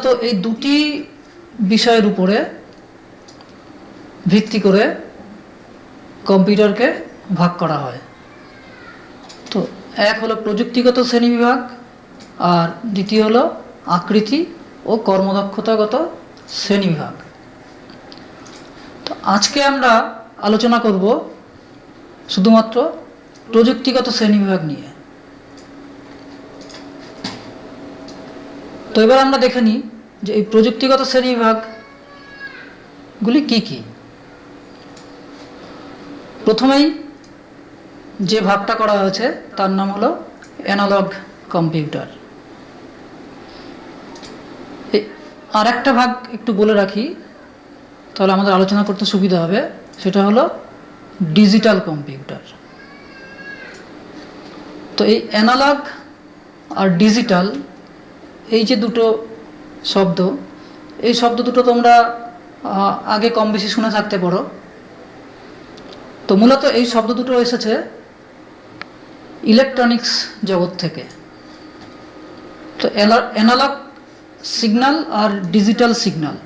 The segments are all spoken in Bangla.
তো এই দুটি বিষয়ের উপরে ভিত্তি করে কম্পিউটারকে ভাগ করা হয়। তো এক হলো প্রযুক্তিগত শ্রেণীবিভাগ আর দ্বিতীয় হলো আকৃতি ও কর্মদক্ষতাগত শ্রেণীবিভাগ। তো আজকে আমরা আলোচনা করব শুধুমাত্র প্রযুক্তিগত শ্রেণীবিভাগ নিয়ে। তো এবার আমরা দেখে নিই যে এই প্রযুক্তিগত শ্রেণীবিভাগগুলি কি কি। প্রথমেই যে ভাগটা করা হয়েছে তার নাম হলো অ্যানালগ কম্পিউটার। আর একটা ভাগ একটু বলে রাখি, তাহলে আমাদের আলোচনা করতে সুবিধা হবে, সেটা হলো ডিজিটাল কম্পিউটার। তো এই অ্যানালগ আর ডিজিটাল এই যে দুটো শব্দ, এই শব্দ দুটো তোমরা আগে কম বেশি শুনে থাকতে পারো। তো মূলত এই শব্দ দুটো এসেছে ইলেকট্রনিক্স জগৎ থেকে। তো অ্যানালগ সিগন্যাল আর ডিজিটাল সিগন্যাল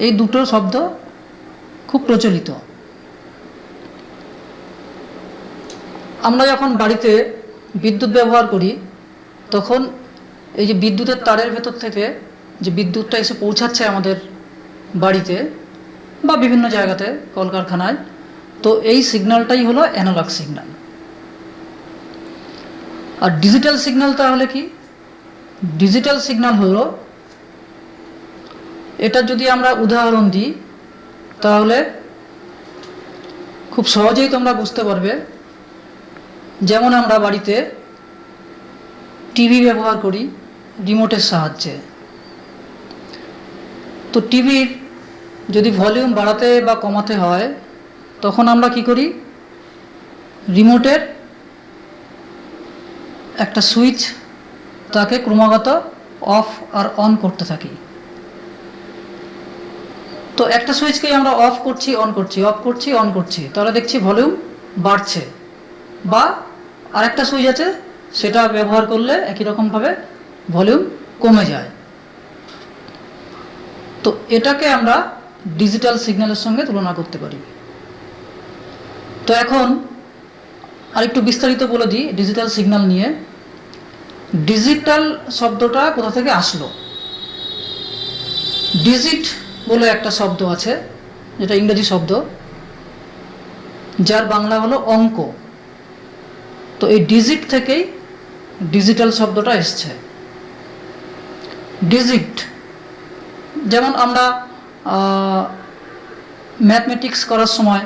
এই দুটো শব্দ খুব প্রচলিত। আমরা যখন বাড়িতে বিদ্যুৎ ব্যবহার করি তখন এই যে বিদ্যুতের তারের ভেতর থেকে যে বিদ্যুৎটা এসে পৌঁছাচ্ছে আমাদের বাড়িতে বা বিভিন্ন জায়গাতে কলকারখানায়, তো এই সিগন্যালটাই হলো অ্যানালগ সিগন্যাল। আর ডিজিটাল সিগন্যাল তাহলে কি? ডিজিটাল সিগন্যাল হলো, এটা যদি আমরা উদাহরণ দিই তাহলে খুব সহজেই তোমরা বুঝতে পারবে। যেমন আমরা বাড়িতে টিভি ব্যবহার করি রিমোটের সাহায্যে। তো টিভির যদি ভলিউম বাড়াতে বা কমাতে হয় তখন আমরা কি করি? রিমোটের একটা সুইচ তাকে ক্রমাগত অফ আর অন করতে থাকি। তো একটা সুইচকেই আমরা অফ করছি অন করছি, অফ করছি অন করছি, তাহলে দেখছি ভলিউম বাড়ছে। বা আরেকটা সুইচ আছে, সেটা ব্যবহার করলে একই রকমভাবে ভলিউম কমে যায়। তো এটাকে আমরা ডিজিটাল সিগন্যালের সঙ্গে তুলনা করতে পারি। তো এখন আরেকটু বিস্তারিত বলে দিই ডিজিটাল সিগন্যাল নিয়ে। ডিজিটাল শব্দটা কোথা থেকে আসলো? ডিজিট বলে একটা শব্দ আছে, যেটা ইংরেজি শব্দ, যার বাংলা হলো অঙ্ক। তো এই ডিজিট থেকেই ডিজিটাল শব্দটা এসছে। ডিজিট, যেমন আমরা ম্যাথমেটিক্স করার সময়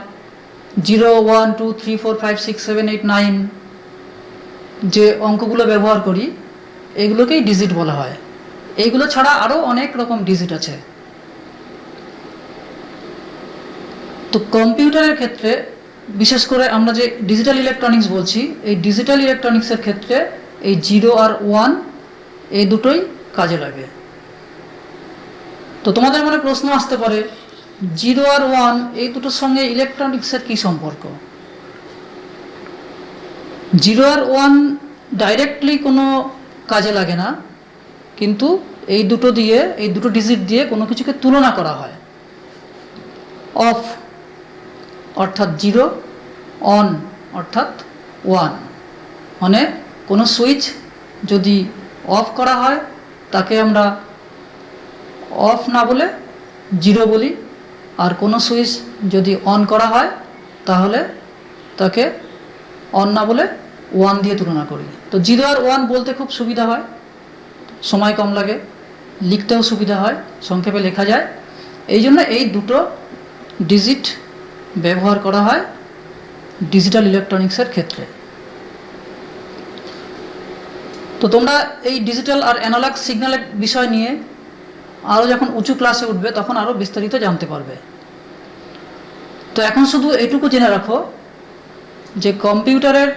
0, 1, 2, 3, 4, 5, 6, 7, 8, 9 যে অঙ্কগুলো ব্যবহার করি এগুলোকেই ডিজিট বলা হয়। এইগুলো ছাড়া আরও অনেক রকম ডিজিট আছে। তো কম্পিউটারের ক্ষেত্রে বিশেষ করে আমরা যে ডিজিটাল ইলেকট্রনিক্স বলছি, এই ডিজিটাল ইলেকট্রনিক্সের ক্ষেত্রে এই 0 আর 1 এই দুটোই কাজে লাগে। তো তোমাদের মনে প্রশ্ন আসতে পারে, 0 আর 1 এই দুটোর সঙ্গে ইলেকট্রনিক্সের কি সম্পর্ক? 0 আর 1 ডাইরেক্টলি কোনো কাজে লাগে না, কিন্তু এই দুটো দিয়ে, এই দুটো ডিজিট দিয়ে কোনো কিছুকে তুলনা করা হয়। অফ অর্থাৎ 0, অন অর্থাৎ 1। মানে কোনো সুইচ যদি অফ করা হয় তাকে আমরা অফ না বলে 0 বলি, আর কোনো সুইচ যদি অন করা হয় তাহলে তাকে অন না বলে 1 দিয়ে তুলনা করি। তো 0 আর 1 বলতে খুব সুবিধা হয়, সময় কম লাগে, লিখতেও সুবিধা হয়, সংক্ষেপে লেখা যায়। এই জন্য এই দুটো ডিজিট ব্যবহার করা হয় ডিজিটাল ইলেকট্রনিক্সের ক্ষেত্রে। তো তোমরা এই ডিজিটাল আর অ্যানালগ সিগন্যালের বিষয় নিয়ে আরও যখন উঁচু ক্লাসে উঠবে তখন আরও বিস্তারিত জানতে পারবে। তো এখন শুধু এটুকু জেনে রাখো যে কম্পিউটারের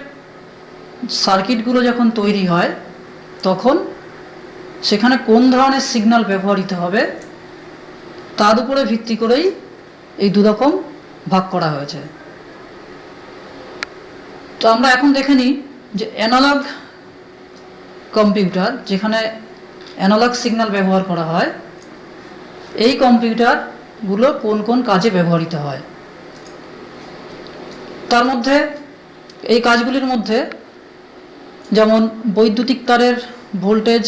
সার্কিটগুলো যখন তৈরি হয় তখন সেখানে কোন ধরনের সিগন্যাল ব্যবহৃত হবে তার উপরে ভিত্তি করেই এই দুরকম ভাগ করা হয়েছে। তো আমরা এখন দেখে নিই যে অ্যানালগ কম্পিউটার, যেখানে অ্যানালগ সিগন্যাল ব্যবহার করা হয়, এই কম্পিউটারগুলো কোন কোন কাজে ব্যবহৃত হয়। তার মধ্যে এই কাজগুলির মধ্যে যেমন বৈদ্যুতিক তারের ভোল্টেজ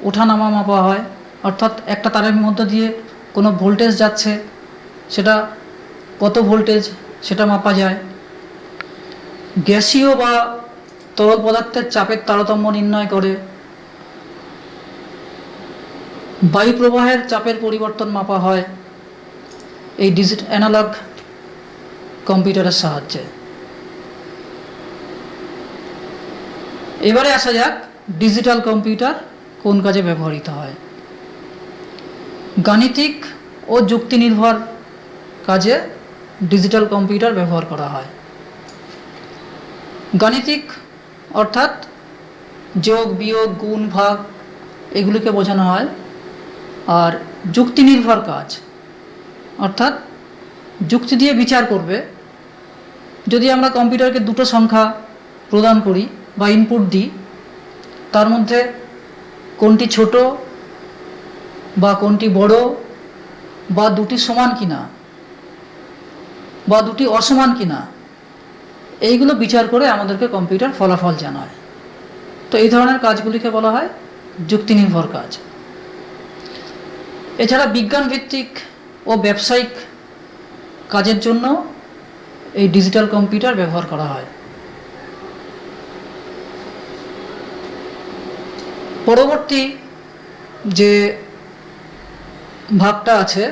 ওঠানামা মাপা হয়, অর্থাৎ একটা তারের মধ্য দিয়ে কোনো ভোল্টেজ যাচ্ছে, সেটা কত ভোল্টেজ সেটা মাপা যায়। গ্যাসীয় বা তরল পদার্থের চাপের তারতম্য নির্ণয় করে। বায়ু প্রবাহের চাপের পরিবর্তন মাপা হয় এই অ্যানালগ কম্পিউটারের সাহায্যে। এবারে আসা যাক ডিজিটাল কম্পিউটার কোন কাজে ব্যবহৃত হয়। গাণিতিক ও যুক্তি নির্ভর কাজে ডিজিটাল কম্পিউটার ব্যবহার করা হয়। গাণিতিক অর্থাৎ যোগ বিয়োগ গুণ ভাগ এগুলিকে বোঝানো হয়। আর যুক্তি নির্ভর কাজ অর্থাৎ যুক্তি দিয়ে বিচার করবে। যদি আমরা কম্পিউটারকে দুটো সংখ্যা প্রদান করি বা ইনপুট দিই, তার মধ্যে কোনটি ছোট বা কোনটি বড় বা দুটি সমান কিনা বা দুটি অসমান কিনা, এইগুলো বিচার করে আমাদেরকে কম্পিউটার ফলাফল জানায়। তো এই ধরনের কাজগুলিকে বলা হয় যুক্তি নির্ভর কাজ। এছাড়া বিজ্ঞান ভিত্তিক ও ব্যবসায়িক কাজের জন্য এই ডিজিটাল কম্পিউটার ব্যবহার করা হয়। পরবর্তী যে ভাগটা আছে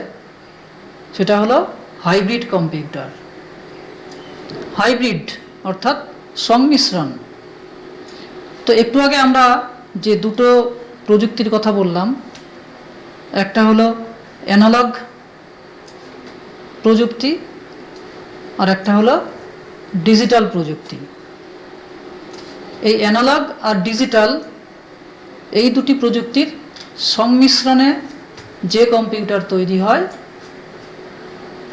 সেটা হলো হাইব্রিড কম্পিউটার। হাইব্রিড অর্থাৎ সংমিশ্রণ। তো একটু আগে আমরা যে দুটো প্রযুক্তির কথা বললাম, একটা হলো অ্যানালগ প্রযুক্তি আর একটা হলো ডিজিটাল প্রযুক্তি। এই অ্যানালগ আর ডিজিটাল এই দুটি প্রযুক্তির সংমিশ্রণে যে কম্পিউটার তৈরি হয়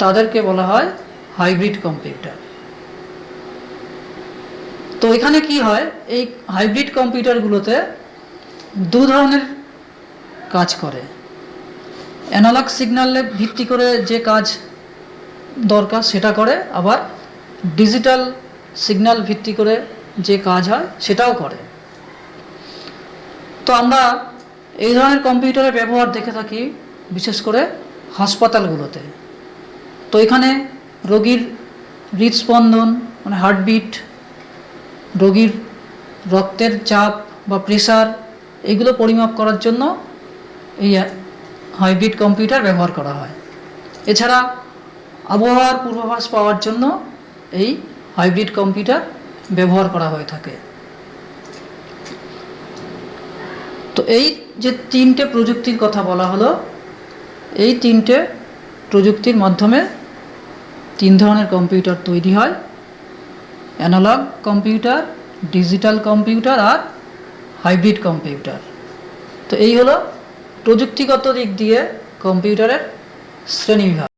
তাদেরকে বলা হয় হাইব্রিড কম্পিউটার। তো এখানে কি হয়, এই হাইব্রিড কম্পিউটারগুলোতে দু ধরনের কাজ করে। অ্যানালগ সিগন্যালে ভিত্তি করে যে কাজ দরকার সেটা করে, আবার ডিজিটাল সিগন্যাল ভিত্তি করে যে কাজ হয় সেটাও করে। তো আমরা এই ধরনের কম্পিউটারের ব্যবহার দেখে থাকি বিশেষ করে হাসপাতালগুলোতে। তো এখানে রোগীর হৃদস্পন্দন মানে হার্টবিট, রোগীর রক্তের চাপ বা প্রেসার এগুলো পরিমাপ করার জন্য এই হাইব্রিড কম্পিউটার ব্যবহার করা হয়। এছাড়া আবহাওয়ার পূর্বাভাস পাওয়ার জন্য এই হাইব্রিড কম্পিউটার ব্যবহার করা হয়ে থাকে। তো এই যে তিনটে প্রযুক্তির কথা বলা হলো, এই তিনটে প্রযুক্তির মাধ্যমে তিন ধরনের কম্পিউটার তৈরি হয়: অ্যানালগ কম্পিউটার, ডিজিটাল কম্পিউটার আর হাইব্রিড কম্পিউটার। তো এই হলো প্রযুক্তিগত দিক দিয়ে কম্পিউটারের শ্রেণীবিভাগ।